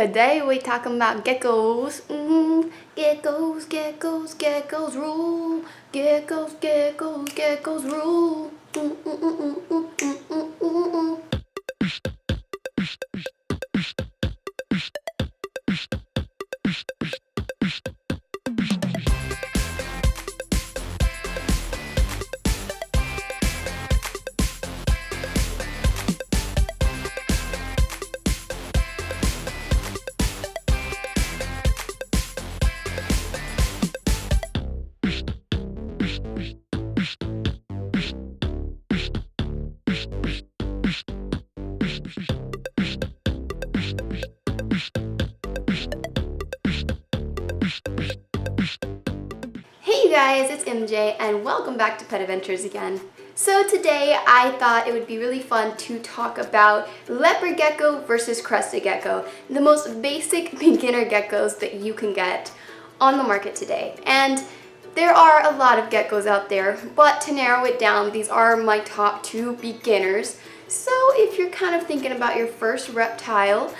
Today we talking about geckos. Geckos, geckos, geckos rule. Geckos, geckos, geckos rule. Hey you guys, it's MJ and welcome back to Pet Adventures again. So today I thought it would be really fun to talk about Leopard Gecko versus Crested Gecko, the most basic beginner geckos that you can get on the market today. And there are a lot of geckos out there, but to narrow it down, these are my top two beginners. So if you're kind of thinking about your first reptile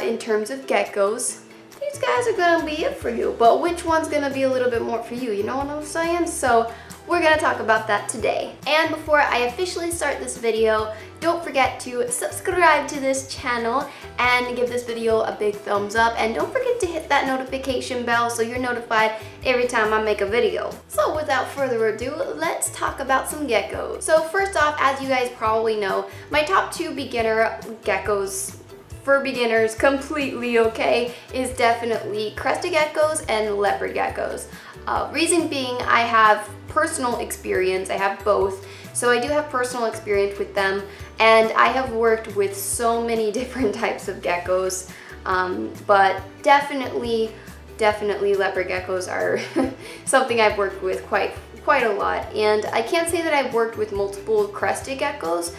in terms of geckos, these guys are gonna be it for you, but which one's gonna be a little bit more for you, you know what I'm saying? So we're gonna talk about that today. And before I officially start this video, don't forget to subscribe to this channel and give this video a big thumbs up, and don't forget to hit that notification bell so you're notified every time I make a video. So without further ado, let's talk about some geckos. So first off, as you guys probably know, my top two beginner geckos for beginners, completely okay, is definitely Crested Geckos and Leopard Geckos. Reason being, I have personal experience, I have both, so I do have personal experience with them, and I have worked with so many different types of geckos, but definitely Leopard Geckos are something I've worked with quite a lot. And I can't say that I've worked with multiple Crested Geckos.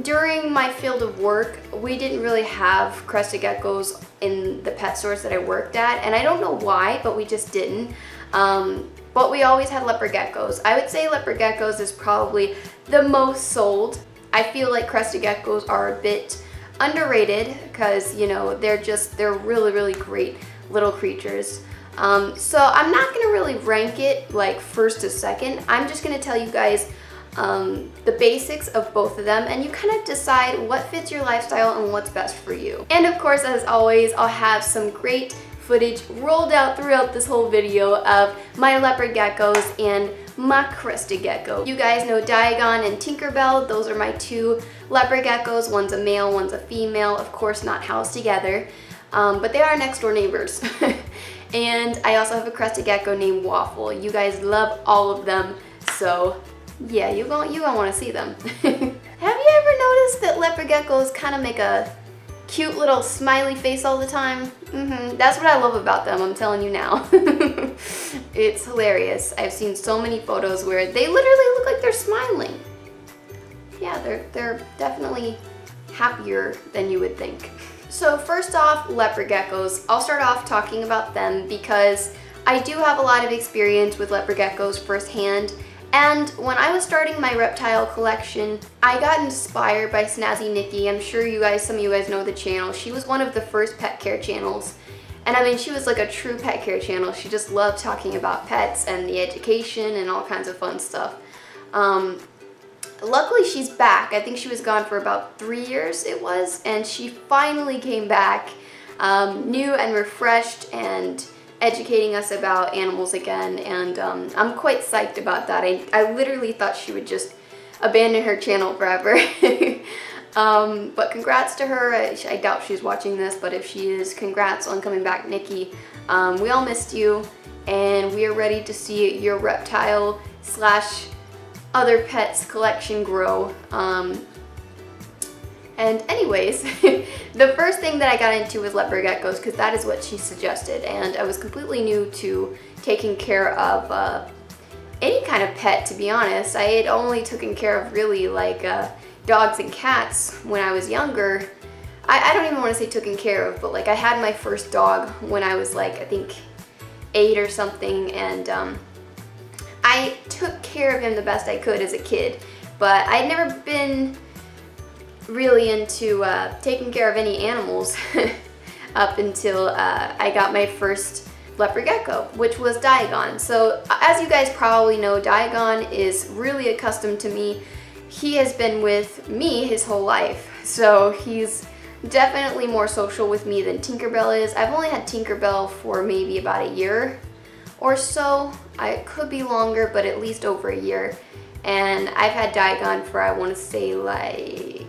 During my field of work, we didn't really have Crested Geckos in the pet stores that I worked at, and I don't know why, but we just didn't. But we always had Leopard Geckos. I would say Leopard Geckos is probably the most sold. I feel like Crested Geckos are a bit underrated because, you know, they're really great little creatures. So I'm not gonna really rank it like first to second. I'm just gonna tell you guys the basics of both of them, and you kind of decide what fits your lifestyle and what's best for you. And of course, as always, I'll have some great footage rolled out throughout this whole video of my Leopard Geckos and my Crested Gecko. You guys know Diagon and Tinkerbell. Those are my two Leopard Geckos. One's a male, one's a female. Of course, not housed together, but they are next door neighbors. And I also have a Crested Gecko named Waffle. You guys love all of them, so yeah, you gonna want to see them. Have you ever noticed that Leopard Geckos kind of make a cute little smiley face all the time? That's what I love about them, I'm telling you now. It's hilarious. I've seen so many photos where they literally look like they're smiling. Yeah, they're definitely happier than you would think. So first off, Leopard Geckos. I'll start off talking about them because I do have a lot of experience with Leopard Geckos firsthand. And when I was starting my reptile collection, I got inspired by Snazzy Nikki. I'm sure some of you guys know the channel. She was one of the first pet care channels. And I mean, she was like a true pet care channel. She just loved talking about pets and the education and all kinds of fun stuff. Luckily, she's back. I think she was gone for about 3 years it was, and she finally came back, new and refreshed and educating us about animals again, and I'm quite psyched about that. I literally thought she would just abandon her channel forever. But congrats to her. I doubt she's watching this, but if she is, congrats on coming back, Nikki. We all missed you, and we are ready to see your reptile / other pets collection grow. And anyways, the first thing that I got into was Leopard Geckos because that is what she suggested, and I was completely new to taking care of any kind of pet, to be honest. I had only taken care of really like dogs and cats when I was younger. I don't even want to say taken care of, but like I had my first dog when I was like, I think 8 or something, and I took care of him the best I could as a kid, but I'd never been really into taking care of any animals. up until I got my first leopard gecko, which was Diagon. So as you guys probably know, Diagon is really accustomed to me. He has been with me his whole life, so he's definitely more social with me than Tinkerbell is. I've only had Tinkerbell for maybe about a year or so. It could be longer, but at least over a year. And I've had Diagon for, I want to say, like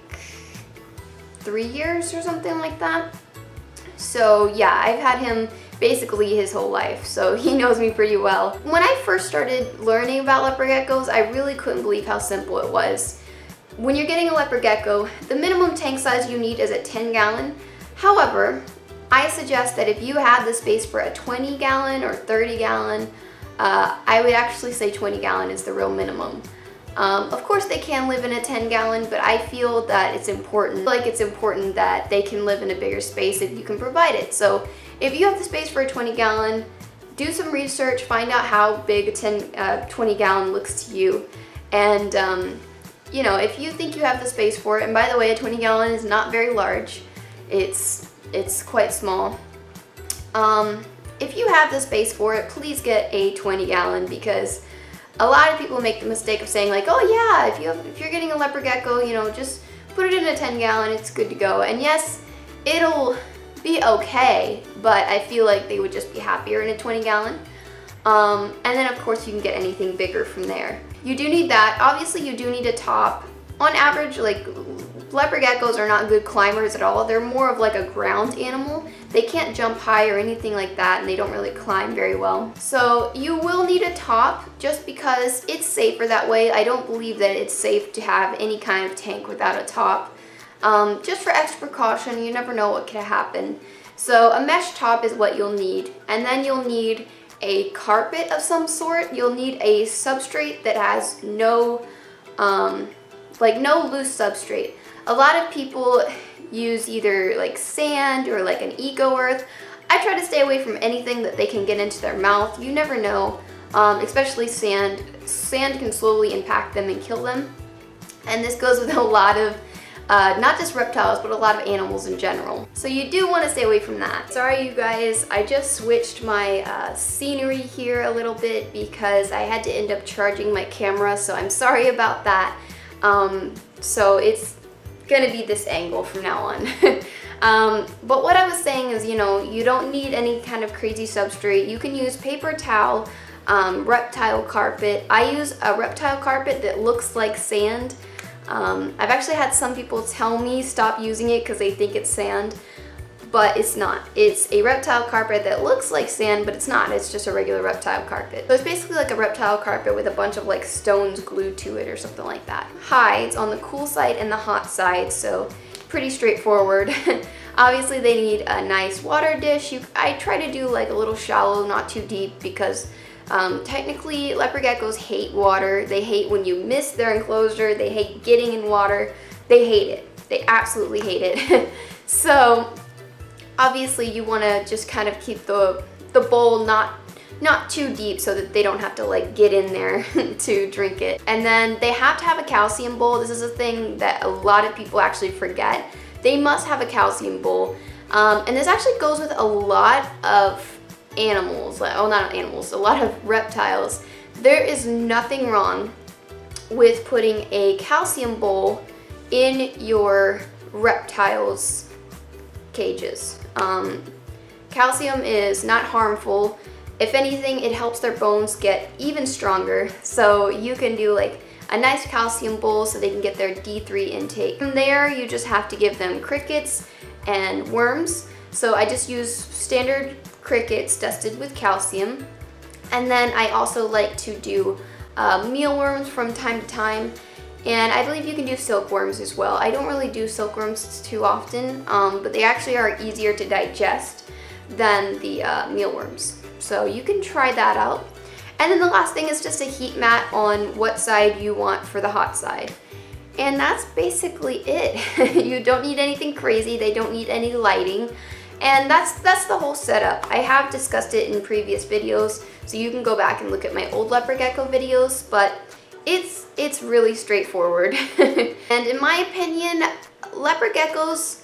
3 years or something like that. So yeah, I've had him basically his whole life, so he knows me pretty well. When I first started learning about leopard geckos, I really couldn't believe how simple it was. When you're getting a leopard gecko, the minimum tank size you need is a 10-gallon. However, I suggest that if you have the space for a 20-gallon or 30-gallon, I would actually say 20-gallon is the real minimum. Of course they can live in a 10-gallon, but I feel that it's important. It's important that they can live in a bigger space if you can provide it. So if you have the space for a 20-gallon, do some research, find out how big a 20-gallon looks to you. And you know, if you think you have the space for it, and by the way, a 20-gallon is not very large. It's quite small. If you have the space for it, please get a 20-gallon, because a lot of people make the mistake of saying like, oh yeah, if you're getting a leopard gecko, you know, just put it in a 10-gallon, it's good to go. And yes, it'll be okay, but I feel like they would just be happier in a 20-gallon. And then of course you can get anything bigger from there. You do need that. Obviously you do need a top. On average, like, leopard geckos are not good climbers at all. They're more of like a ground animal. They can't jump high or anything like that, and they don't really climb very well. So you will need a top just because it's safer that way. I don't believe that it's safe to have any kind of tank without a top. Just for extra precaution, you never know what could happen. So a mesh top is what you'll need. And then you'll need a carpet of some sort. You'll need a substrate that has no loose substrate. A lot of people use either like sand or like an eco earth. I try to stay away from anything that they can get into their mouth. You never know, especially sand. Sand can slowly impact them and kill them. And this goes with a lot of not just reptiles, but a lot of animals in general. So you do want to stay away from that. Sorry you guys, I just switched my scenery here a little bit because I had to end up charging my camera, so I'm sorry about that. So it's gonna be this angle from now on. But what I was saying is, you know, you don't need any kind of crazy substrate. You can use paper towel, reptile carpet. I use a reptile carpet that looks like sand. I've actually had some people tell me stop using it because they think it's sand, but it's not. It's a reptile carpet that looks like sand, but it's not. It's just a regular reptile carpet. So it's basically like a reptile carpet with a bunch of like stones glued to it or something like that. Hides on the cool side and the hot side, so pretty straightforward. Obviously they need a nice water dish. I try to do like a little shallow, not too deep, because technically leopard geckos hate water. They hate when you miss their enclosure. They hate getting in water. They hate it. They absolutely hate it. So obviously you want to just kind of keep the bowl not too deep so that they don't have to like get in there to drink it. And then they have to have a calcium bowl. This is a thing that a lot of people actually forget. They must have a calcium bowl. And this actually goes with a lot of animals, well, not animals, a lot of reptiles. There is nothing wrong with putting a calcium bowl in your reptiles' cages. Calcium is not harmful. If anything, it helps their bones get even stronger. So you can do like a nice calcium bowl so they can get their D3 intake. From there, you just have to give them crickets and worms. So I just use standard crickets dusted with calcium. And then I also like to do mealworms from time to time. And I believe you can do silkworms as well. I don't really do silkworms too often, but they actually are easier to digest than the mealworms. So you can try that out. And then the last thing is just a heat mat on what side you want for the hot side. And that's basically it. You don't need anything crazy. They don't need any lighting. And that's the whole setup. I have discussed it in previous videos, so you can go back and look at my old leopard gecko videos, but it's really straightforward. And in my opinion, leopard geckos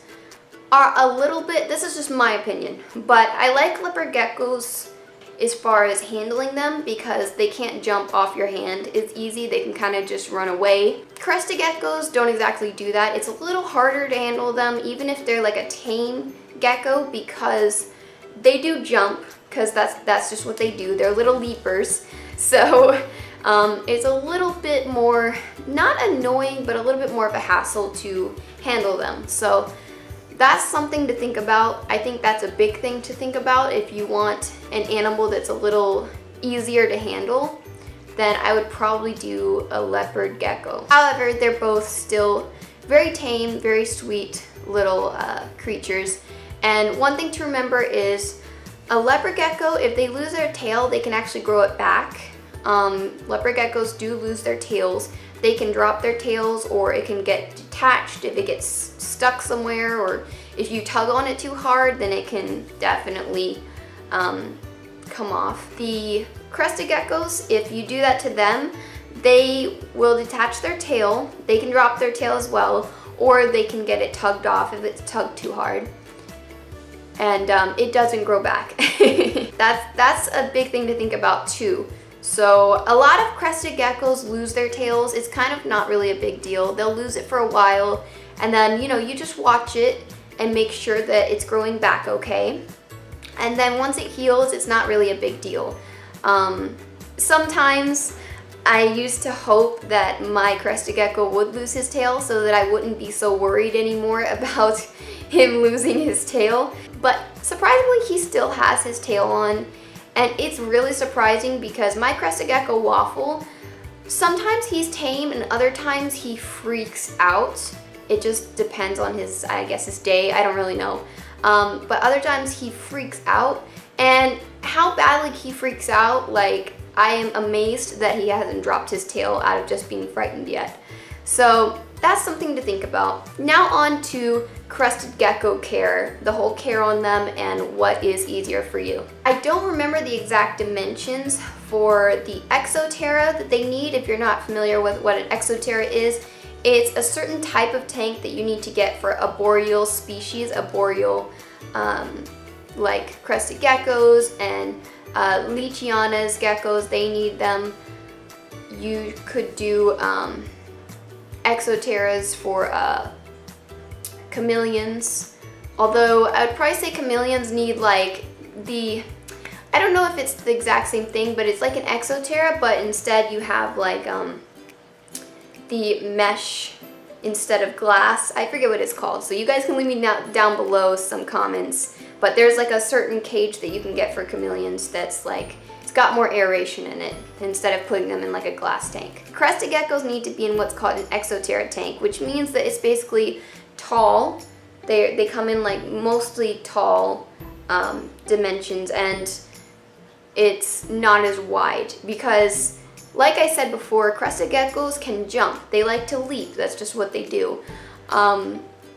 are a little bit, this is just my opinion, but I like leopard geckos as far as handling them because they can't jump off your hand. It's easy, they can kind of just run away. Crested geckos don't exactly do that. It's a little harder to handle them, even if they're like a tame gecko, because they do jump, because that's just what they do. They're little leapers. So it's a little bit more, not annoying, but a little bit more of a hassle to handle them. So that's something to think about. I think that's a big thing to think about. If you want an animal that's a little easier to handle, then I would probably do a leopard gecko. However, they're both still very tame, very sweet little creatures. And one thing to remember is a leopard gecko, if they lose their tail, they can actually grow it back. Leopard geckos do lose their tails. They can drop their tails, or it can get detached if it gets stuck somewhere, or if you tug on it too hard, then it can definitely come off. The crested geckos, if you do that to them, they will detach their tail. They can drop their tail as well, or they can get it tugged off if it's tugged too hard. And it doesn't grow back. That's a big thing to think about too. So a lot of crested geckos lose their tails. It's kind of not really a big deal. They'll lose it for a while, and then, you know, you just watch it and make sure that it's growing back okay. And then once it heals, it's not really a big deal. Sometimes I used to hope that my crested gecko would lose his tail so that I wouldn't be so worried anymore about him losing his tail. But surprisingly, he still has his tail on. And it's really surprising because my crested gecko Waffle, sometimes he's tame and other times he freaks out. It just depends on his, I guess, his day. I don't really know. But other times he freaks out, and how badly he freaks out, like, I am amazed that he hasn't dropped his tail out of just being frightened yet. So that's something to think about. Now on to crested gecko care, the whole care on them and what is easier for you. I don't remember the exact dimensions for the Exoterra that they need. If you're not familiar with what an Exoterra is, it's a certain type of tank that you need to get for a boreal species, a boreal like crested geckos and Leachiana's geckos, they need them. You could do Exoterras for chameleons, although I would probably say chameleons need like the, I don't know if it's the exact same thing, but it's like an Exoterra, but instead you have like the mesh instead of glass. I forget what it's called, so you guys can leave me down below some comments, but there's like a certain cage that you can get for chameleons that's like, it's got more aeration in it instead of putting them in like a glass tank. Crested geckos need to be in what's called an Exoterra tank, which means that it's basically tall. They come in like mostly tall dimensions, and it's not as wide because, like I said before, crested geckos can jump. They like to leap. That's just what they do.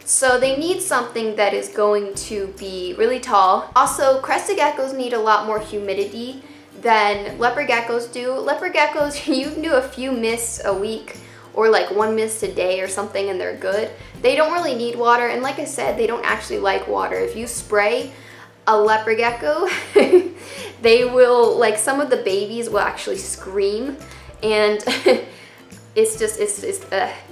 So they need something that is going to be really tall. Also, crested geckos need a lot more humidity than leopard geckos do. Leopard geckos, you can do a few mists a week or like one mist a day or something and they're good. They don't really need water, and like I said, they don't actually like water. If you spray a leopard gecko, they will, like, some of the babies will actually scream, and it's just,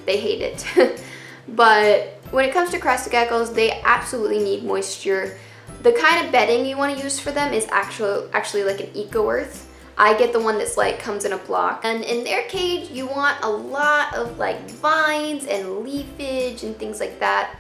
they hate it. But when it comes to crested geckos, they absolutely need moisture. The kind of bedding you want to use for them is actually like an eco-earth. I get the one that's like comes in a block. And in their cage, you want a lot of like vines and leafage and things like that.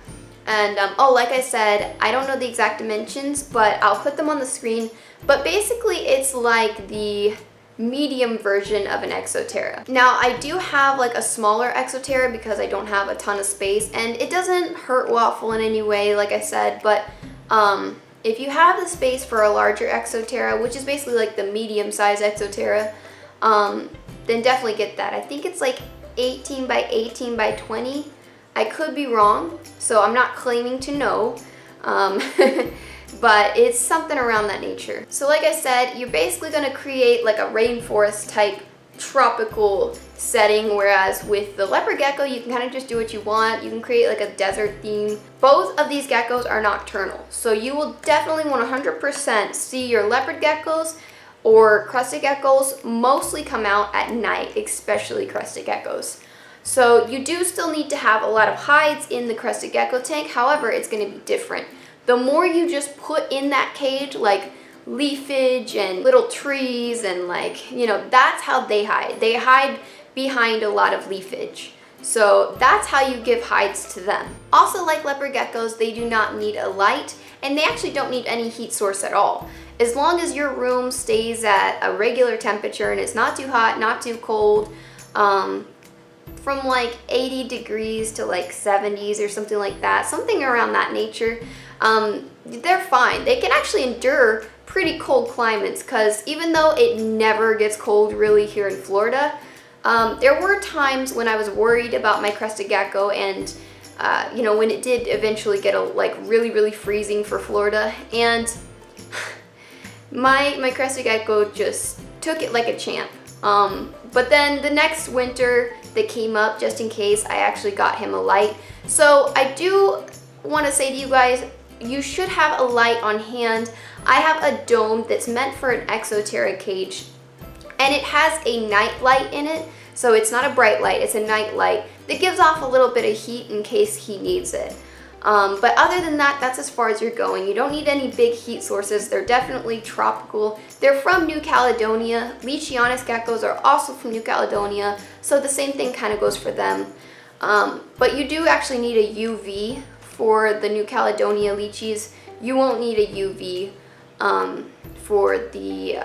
And oh, like I said, I don't know the exact dimensions, but I'll put them on the screen. But basically, it's like the medium version of an Exoterra. Now, I do have like a smaller Exoterra because I don't have a ton of space, and it doesn't hurt Waffle in any way, like I said, but if you have the space for a larger Exoterra, which is basically like the medium-sized Exoterra, then definitely get that. I think it's like 18 by 18 by 20. I could be wrong, so I'm not claiming to know, but it's something around that nature. So like I said, you're basically going to create like a rainforest type tropical setting, whereas with the leopard gecko you can kind of just do what you want. You can create like a desert theme. Both of these geckos are nocturnal, so you will definitely 100% see your leopard geckos or crested geckos mostly come out at night, especially crested geckos. So you do still need to have a lot of hides in the crested gecko tank. However, it's going to be different. The more you just put in that cage, like leafage and little trees and like, you know, that's how they hide. They hide behind a lot of leafage. So that's how you give hides to them. Also, like leopard geckos, they do not need a light, and they actually don't need any heat source at all. As long as your room stays at a regular temperature and it's not too hot, not too cold, from like 80 degrees to like 70s or something like that, something around that nature, they're fine. They can actually endure pretty cold climates, because even though it never gets cold really here in Florida, there were times when I was worried about my crested gecko, and you know, when it did eventually get like really freezing for Florida, and my crested gecko just took it like a champ. But then the next winter that came up, just in case, I actually got him a light. So I do want to say to you guys, you should have a light on hand. I have a dome that's meant for an exoteric cage, and it has a night light in it. So it's not a bright light, it's a night light that gives off a little bit of heat in case he needs it. But other than that, that's as far as you're going. You don't need any big heat sources. They're definitely tropical. They're from New Caledonia. Leachianus geckos are also from New Caledonia, so the same thing kind of goes for them. But you do actually need a UV for the New Caledonia leachies. You won't need a UV for the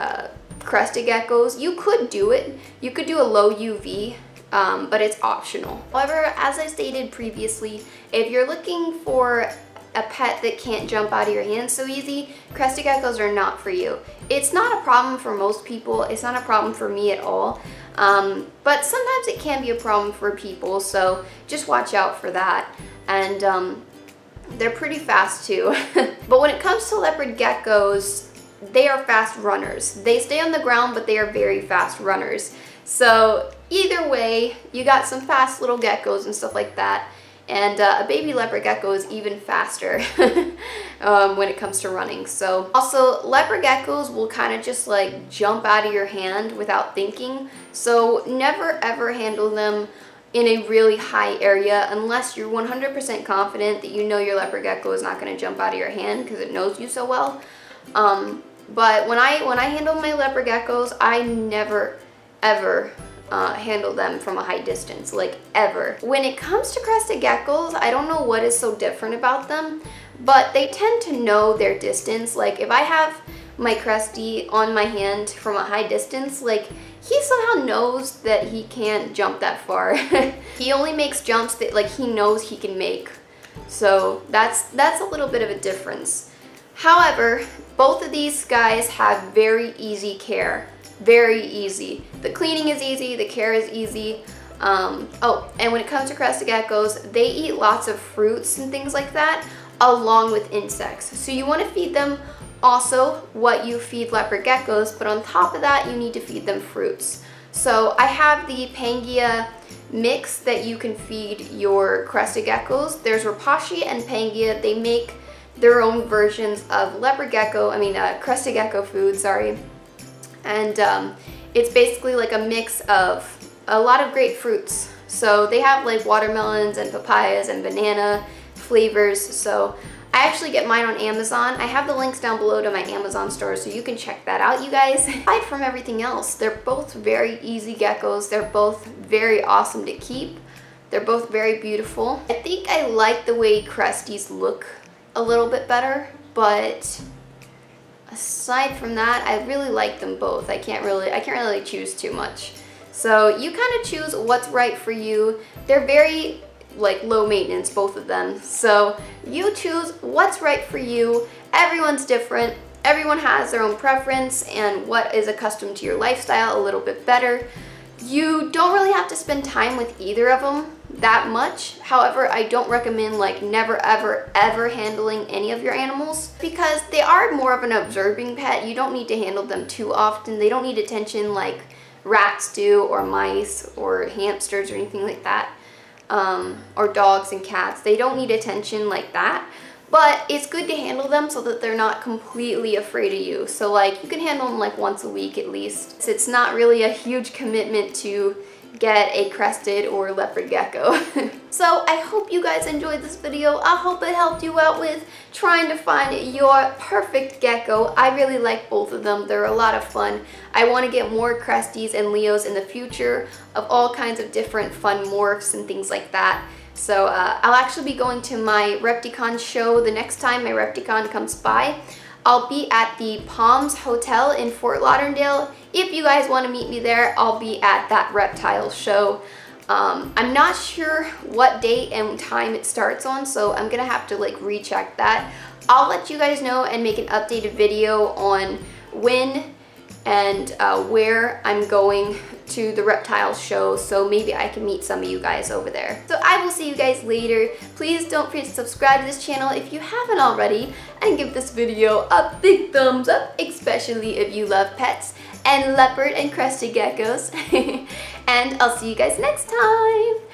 crested geckos. You could do it. You could do a low UV, but it's optional. However, as I stated previously, if you're looking for a pet that can't jump out of your hands so easy, crested geckos are not for you. It's not a problem for most people. It's not a problem for me at all. But sometimes it can be a problem for people, so just watch out for that. And they're pretty fast too. But when it comes to leopard geckos, they are fast runners. They stay on the ground, but they are very fast runners. So either way, you got some fast little geckos and stuff like that. And a baby leopard gecko is even faster when it comes to running. So also, leopard geckos will kind of just like jump out of your hand without thinking. So never ever handle them in a really high area unless you're 100% confident that you know your leopard gecko is not going to jump out of your hand because it knows you so well. But when I handle my leopard geckos, I never ever handle them from a high distance, like ever. When it comes to crested geckos, I don't know what is so different about them, but they tend to know their distance. Like if I have my cresty on my hand from a high distance, like he somehow knows that he can't jump that far. He only makes jumps that like he knows he can make. So that's a little bit of a difference. However, both of these guys have very easy care. Very easy. The cleaning is easy, the care is easy. Oh, and when it comes to crested geckos, they eat lots of fruits and things like that, along with insects. So you want to feed them also what you feed leopard geckos, but on top of that, you need to feed them fruits. So I have the Pangaea mix that you can feed your crested geckos. There's Rapashi and Pangaea. They make their own versions of leopard gecko, crested gecko food, sorry. And it's basically like a mix of a lot of great fruits. So they have like watermelons and papayas and banana flavors. So I actually get mine on Amazon. I have the links down below to my Amazon store, so you can check that out, you guys. Aside from everything else, they're both very easy geckos. They're both very awesome to keep. They're both very beautiful. I think I like the way cresties look a little bit better, but aside from that, I really like them both. I can't really choose too much. So you kind of choose what's right for you. They're very like low maintenance, both of them. So you choose what's right for you. Everyone's different. Everyone has their own preference and what is accustomed to your lifestyle a little bit better. You don't really have to spend time with either of them that much. However, I don't recommend like never ever handling any of your animals because they are more of an observing pet. You don't need to handle them too often. They don't need attention like rats do, or mice, or hamsters, or anything like that, or dogs and cats. They don't need attention like that, but it's good to handle them so that they're not completely afraid of you. So like you can handle them like once a week at least. So it's not really a huge commitment to get a crested or leopard gecko. So I hope you guys enjoyed this video. I hope it helped you out with trying to find your perfect gecko. I really like both of them. They're a lot of fun. I want to get more cresties and Leos in the future of all kinds of different fun morphs and things like that. So I'll actually be going to my Repticon show the next time my Repticon comes by. I'll be at the Palms Hotel in Fort Lauderdale. If you guys want to meet me there, I'll be at that reptile show. I'm not sure what date and time it starts on, so I'm gonna have to like recheck that. I'll let you guys know and make an updated video on when and where I'm going to the reptile show, so maybe I can meet some of you guys over there. So I will see you guys later. Please don't forget to subscribe to this channel if you haven't already, and give this video a big thumbs up, especially if you love pets and leopard and crested geckos. And I'll see you guys next time.